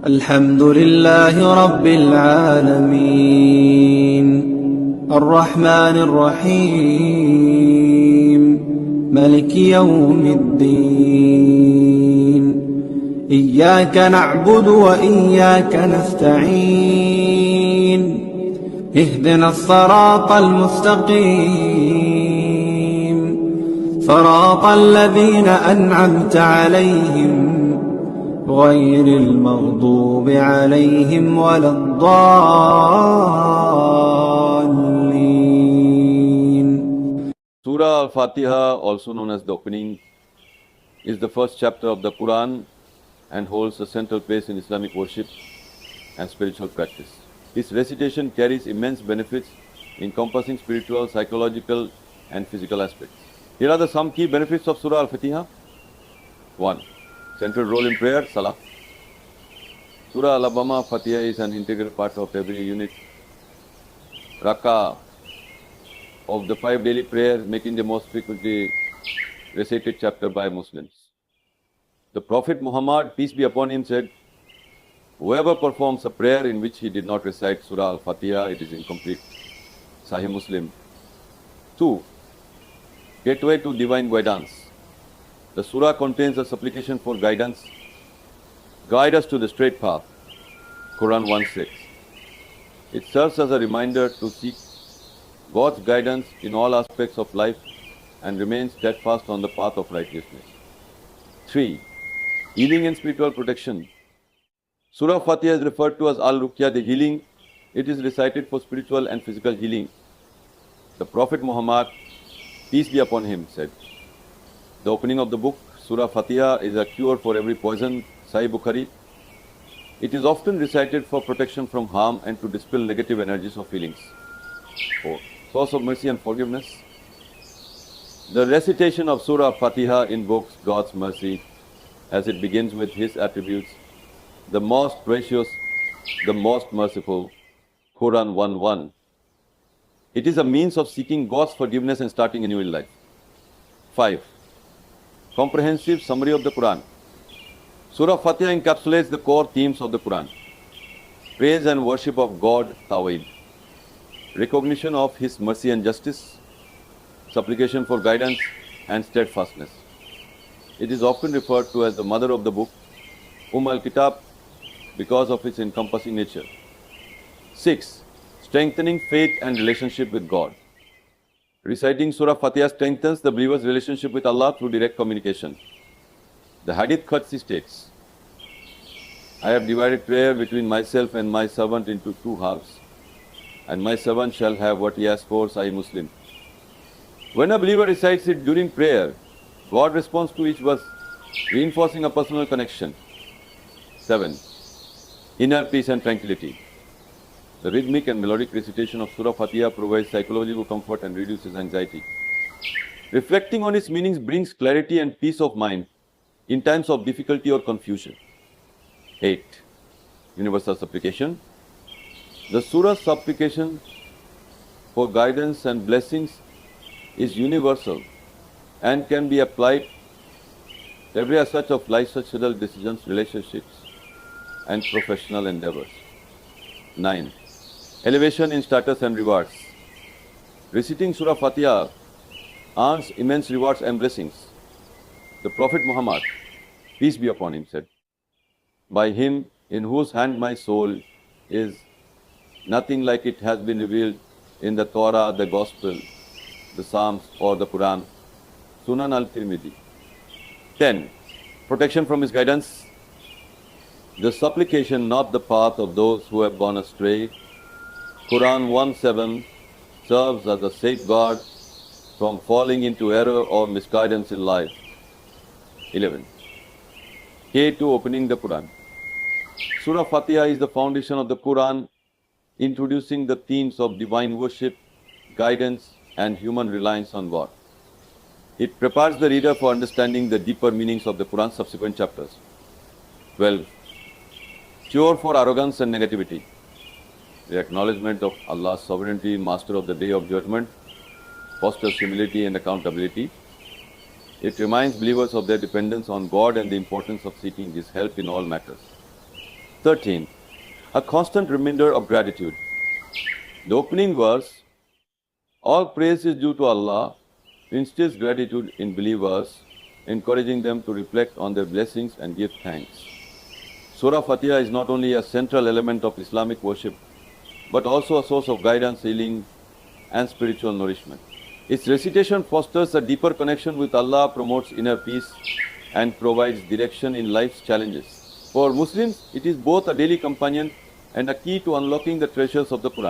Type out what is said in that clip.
الحمد لله رب العالمين الرحمن الرحيم ملك يوم الدين إياك نعبد وإياك نستعين اهدنا الصراط المستقيم صراط الذين أنعمت عليهم غير المغضوب عليهم ولا الضالين. Surah Al-Fatiha, also known as the opening, is the first chapter of the Quran and holds a central place in Islamic worship and spiritual practice. Its recitation carries immense benefits encompassing spiritual, psychological and physical aspects. Here are some key benefits of Surah Al-Fatiha. 1. Central role in prayer, Salah. Surah Al-Abama Fatiha is an integral part of every unit Rakah of the 5 daily prayers, making the most frequently recited chapter by Muslims. The Prophet Muhammad, peace be upon him, said, whoever performs a prayer in which he did not recite Surah Al-Fatiha, it is incomplete. Sahih Muslim. 2. Gateway to divine guidance. The surah contains a supplication for guidance. Guide us to the straight path. Quran 1:6. It serves as a reminder to seek God's guidance in all aspects of life and remain steadfast on the path of righteousness. 3. Healing and spiritual protection. Surah Fatiha is referred to as Al-Ruqya, the healing. It is recited for spiritual and physical healing. The Prophet Muhammad, peace be upon him, said, the opening of the book, Surah Fatiha, is a cure for every poison, Sahih Bukhari. It is often recited for protection from harm and to dispel negative energies of feelings. 4. Source of mercy and forgiveness. The recitation of Surah Fatiha invokes God's mercy as it begins with His attributes, the most gracious, the most merciful, Quran 1:1. It is a means of seeking God's forgiveness and starting a new life. 5. Comprehensive summary of the Quran. Surah Fatiha encapsulates the core themes of the Quran. Praise and worship of God, Tawheed. Recognition of His mercy and justice. Supplication for guidance and steadfastness. It is often referred to as the mother of the book, al-Kitab, because of its encompassing nature. 6. Strengthening faith and relationship with God. Reciting Surah Fatiha strengthens the believer's relationship with Allah through direct communication. The Hadith Qudsi states, I have divided prayer between myself and my servant into 2 halves, and my servant shall have what he asks for, Sahih Muslim. When a believer recites it during prayer, God responds to each verse, reinforcing a personal connection. 7. Inner peace and tranquility. The rhythmic and melodic recitation of Surah Fatiha provides psychological comfort and reduces anxiety. Reflecting on its meanings brings clarity and peace of mind in times of difficulty or confusion. 8. Universal supplication. The Surah's supplication for guidance and blessings is universal and can be applied to every aspect of life's social decisions, relationships, and professional endeavors. 9. Elevation in status and rewards. Reciting Surah Fatiha earns immense rewards and blessings. The Prophet Muhammad, peace be upon him, said, by him in whose hand my soul is, nothing like it has been revealed in the Torah, the Gospel, the Psalms or the Quran. Sunan al-Tirmidhi. 10. Protection from His guidance. The supplication, not the path of those who have gone astray. Quran 1:7 serves as a safeguard from falling into error or misguidance in life. 11. K2 opening the Quran. Surah Fatiha is the foundation of the Quran, introducing the themes of divine worship, guidance, and human reliance on God. It prepares the reader for understanding the deeper meanings of the Quran's subsequent chapters. 12. Cure for arrogance and negativity. The acknowledgement of Allah's sovereignty, master of the Day of Judgment, fosters humility and accountability. It reminds believers of their dependence on God and the importance of seeking His help in all matters. 13. A constant reminder of gratitude. The opening verse, all praise is due to Allah, instills gratitude in believers, encouraging them to reflect on their blessings and give thanks. Surah Fatiha is not only a central element of Islamic worship, but also a source of guidance, healing, and spiritual nourishment. Its recitation fosters a deeper connection with Allah, promotes inner peace, and provides direction in life's challenges. For Muslims, it is both a daily companion and a key to unlocking the treasures of the Quran.